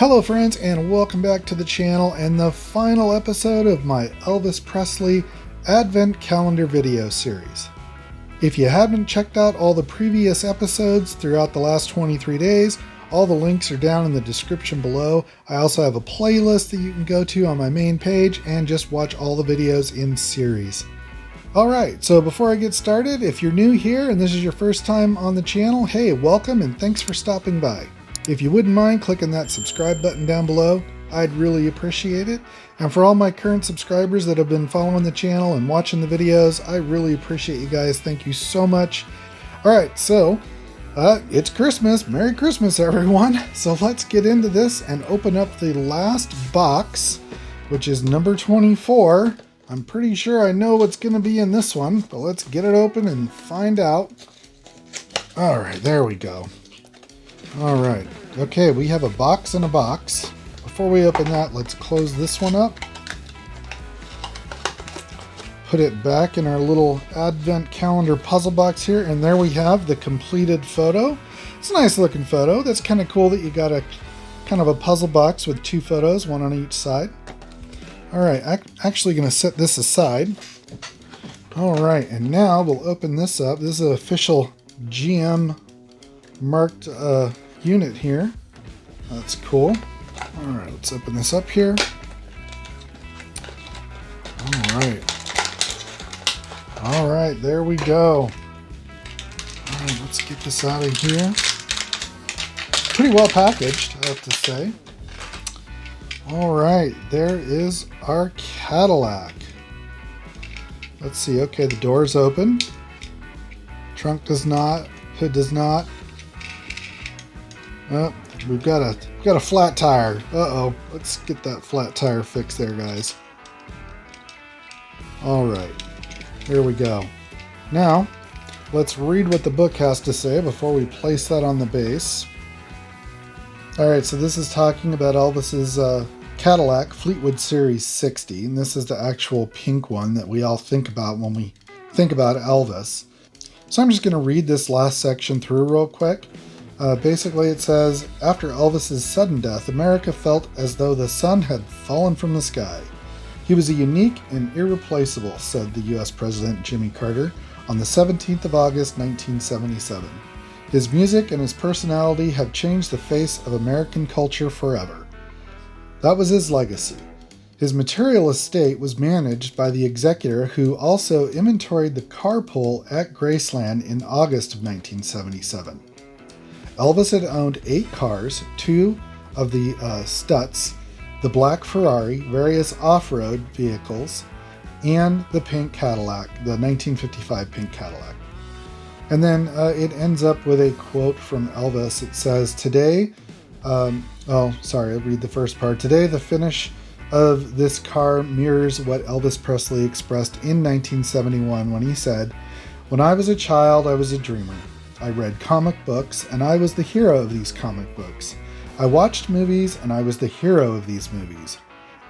Hello friends, and welcome back to the channel and the final episode of my Elvis Presley Advent Calendar video series. If you haven't checked out all the previous episodes throughout the last 23 days, all the links are down in the description below. I also have a playlist that you can go to on my main page and just watch all the videos in series. Alright, so before I get started, if you're new here and this is your first time on the channel, hey, welcome and thanks for stopping by. If you wouldn't mind clicking that subscribe button down below, I'd really appreciate it. And for all my current subscribers that have been following the channel and watching the videos, I really appreciate you guys. Thank you so much. Alright, so it's Christmas. Merry Christmas, everyone. So let's get into this and open up the last box, which is number 24. I'm pretty sure I know what's going to be in this one, but let's get it open and find out. Alright, there we go. Alright, okay, we have a box in a box. Before we open that, let's close this one up. Put it back in our little advent calendar puzzle box here, and there we have the completed photo. It's a nice looking photo. That's kind of cool that you got a kind of a puzzle box with two photos, one on each side. Alright, I'm actually going to set this aside. Alright, and now we'll open this up. This is an official GM marked unit here. That's cool. Alright, let's open this up here. Alright, there we go. Alright, let's get this out of here. Pretty well packaged, I have to say. Alright, there is our Cadillac. Let's see, okay, the door's open. Trunk does not, hood does not. Oh, we've got a flat tire. Uh-oh, let's get that flat tire fixed there, guys. Alright, here we go. Now, let's read what the book has to say before we place that on the base. Alright, so this is talking about Elvis's Cadillac Fleetwood Series 60, and this is the actual pink one that we all think about when we think about Elvis. So I'm just going to read this last section through real quick. Basically it says, after Elvis's sudden death, America felt as though the sun had fallen from the sky. He was a unique and irreplaceable, said the U.S. President Jimmy Carter on the 17th of August, 1977. His music and his personality have changed the face of American culture forever. That was his legacy. His material estate was managed by the executor who also inventoried the carpool at Graceland in August of 1977. Elvis had owned 8 cars, 2 of the Stutz, the black Ferrari, various off-road vehicles, and the pink Cadillac, the 1955 pink Cadillac. And then it ends up with a quote from Elvis. It says, today, I'll read the first part. Today, the finish of this car mirrors what Elvis Presley expressed in 1971 when he said, when I was a child, I was a dreamer. I read comic books, and I was the hero of these comic books. I watched movies, and I was the hero of these movies.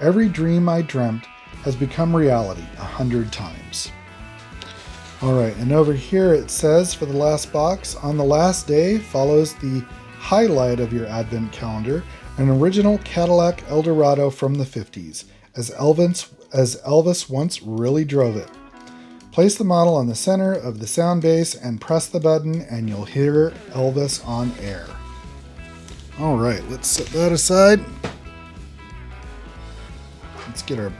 Every dream I dreamt has become reality 100 times. Alright, and over here it says for the last box, on the last day follows the highlight of your advent calendar, an original Cadillac Eldorado from the 50s, as Elvis once really drove it. Place the model on the center of the sound base and press the button and you'll hear Elvis on air. Alright, let's set that aside. Let's get our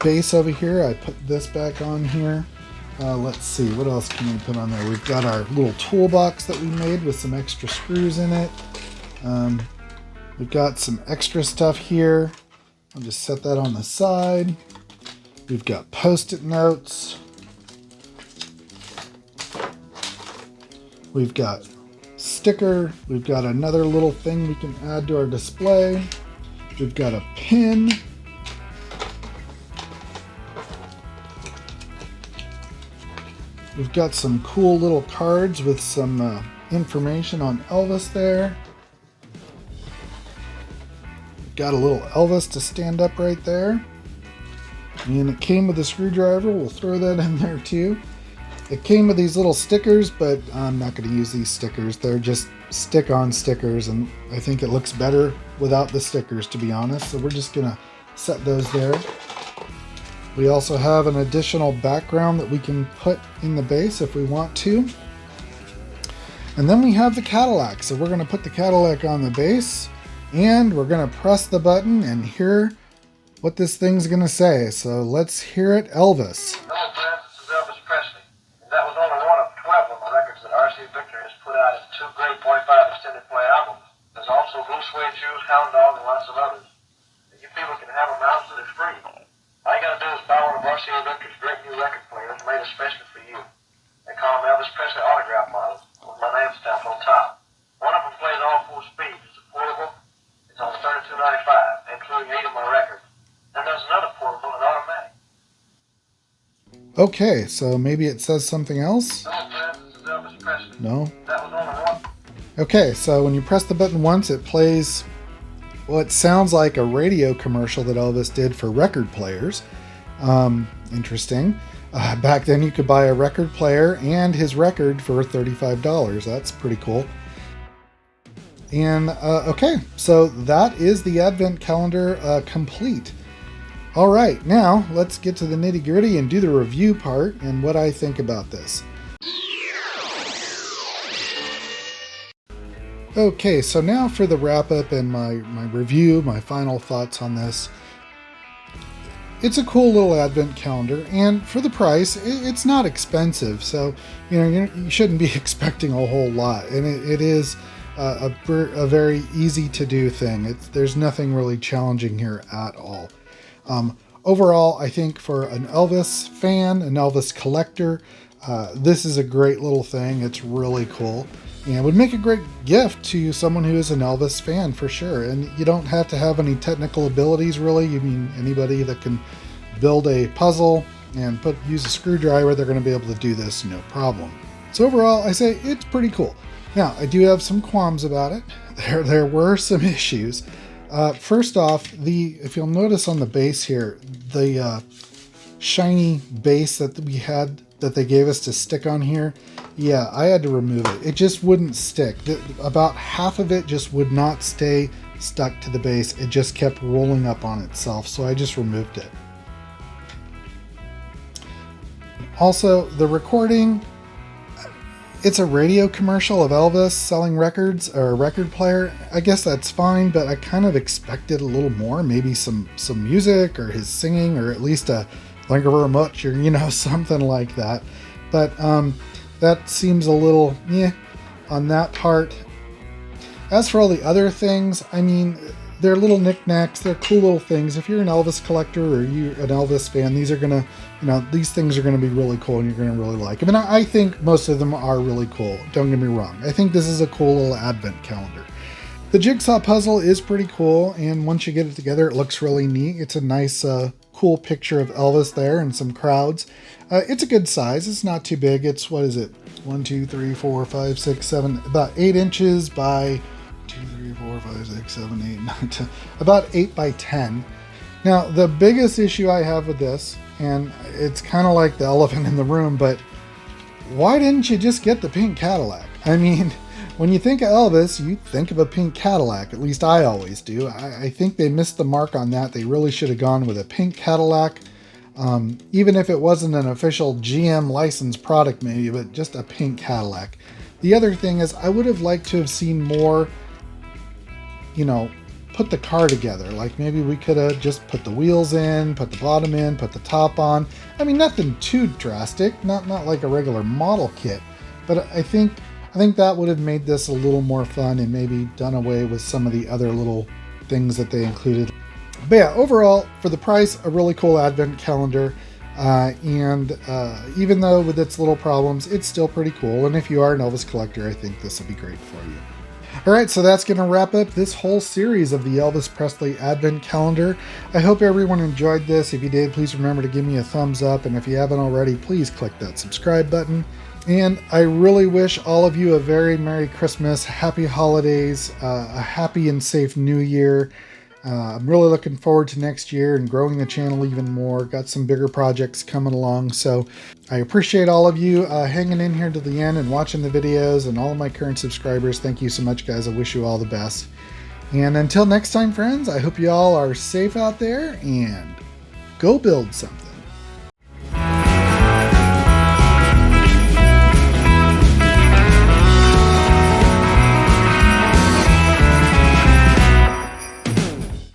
base over here. I put this back on here. Let's see, what else can we put on there? We've got our little toolbox that we made with some extra screws in it. We've got some extra stuff here. I'll just set that on the side. We've got Post-it notes. We've got sticker. We've got another little thing we can add to our display. We've got a pin. We've got some cool little cards with some information on Elvis there. We've got a little Elvis to stand up right there. And it came with a screwdriver. We'll throw that in there too. It came with these little stickers, but I'm not going to use these stickers. They're just stick-on stickers, and I think it looks better without the stickers, to be honest. So we're just going to set those there. We also have an additional background that we can put in the base if we want to. And then we have the Cadillac. So we're going to put the Cadillac on the base, and we're going to press the button and hear what this thing's going to say. So let's hear it, Elvis. Hello friends, this is Elvis Presley. And that was only one of 12 of the records that R.C. Victor has put out as 2 great 45 extended play albums. There's also Blue Suede Shoes, Hound Dog, and lots of others. And you people can have them out so they're free. All you gotta do is buy one of R.C. Victor's great new record players made especially for you. They call them Elvis Presley Autograph Models, with my name stamped on top. One of them plays all 4 speeds. It's affordable. It's on $32.95, including 8 of my records. And there's another portable and automatic. Okay, so maybe it says something else? Hello friends, this is Elvis Presley. No? That was only one. Okay, so when you press the button once, it plays what sounds like a radio commercial that Elvis did for record players. Interesting. Back then you could buy a record player and his record for $35. That's pretty cool. And okay, so that is the Advent calendar complete. All right, now let's get to the nitty-gritty and do the review part and what I think about this. Okay, so now for the wrap-up and my review, my final thoughts on this. It's a cool little Advent calendar, and for the price, it's not expensive, so you shouldn't be expecting a whole lot. And it is a very easy-to-do thing. There's nothing really challenging here at all. Overall, I think for an Elvis fan, an Elvis collector, this is a great little thing. It's really cool and would make a great gift to someone who is an Elvis fan for sure. And you don't have to have any technical abilities really. You mean anybody that can build a puzzle and use a screwdriver, they're going to be able to do this no problem. So overall, I say it's pretty cool. Now, I do have some qualms about it. There were some issues. First off, if you'll notice on the base here, the shiny base that we had that they gave us to stick on here, yeah, I had to remove it. It just wouldn't stick. About half of it just would not stay stuck to the base. It just kept rolling up on itself, so I just removed it. Also, the recording, it's a radio commercial of Elvis selling records or a record player. I guess that's fine, but I kind of expected a little more, maybe some music or his singing, or at least a "thank you very much" or something like that. But that seems a little on that part. As for all the other things, I mean, they're little knickknacks. They're cool little things. If you're an Elvis collector or you're an Elvis fan, these are gonna, these things are gonna be really cool and you're gonna really like them. And I think most of them are really cool. Don't get me wrong. I think this is a cool little Advent calendar. The jigsaw puzzle is pretty cool, and once you get it together, it looks really neat. It's a nice, cool picture of Elvis there and some crowds. It's a good size. It's not too big. It's, what is it? 1, 2, 3, 4, 5, 6, 7, about 8 inches by 2, 3, 4, 5, 6, 7, 8, 9, 10, about 8 by 10. Now, the biggest issue I have with this, and it's kind of like the elephant in the room, but why didn't you just get the pink Cadillac? I mean, when you think of Elvis, you think of a pink Cadillac. At least I always do. I think they missed the mark on that. They really should have gone with a pink Cadillac. Even if it wasn't an official GM licensed product maybe, but just a pink Cadillac. The other thing is I would have liked to have seen more, put the car together. Like maybe we could have just put the wheels in, put the bottom in, put the top on. I mean, nothing too drastic, not like a regular model kit, but I think that would have made this a little more fun and maybe done away with some of the other little things that they included. But yeah, overall, for the price, a really cool Advent calendar. And even though with its little problems, it's still pretty cool. And if you are an Elvis collector, I think this will be great for you. All right, so that's going to wrap up this whole series of the Elvis Presley Advent calendar. I hope everyone enjoyed this. If you did, please remember to give me a thumbs up. And if you haven't already, please click that subscribe button. And I really wish all of you a very Merry Christmas, Happy Holidays, a happy and safe New Year. I'm really looking forward to next year and growing the channel even more. Got some bigger projects coming along, so I appreciate all of you hanging in here to the end and watching the videos, and all of my current subscribers. Thank you so much, guys. I wish you all the best. And until next time, friends, I hope you all are safe out there and go build something.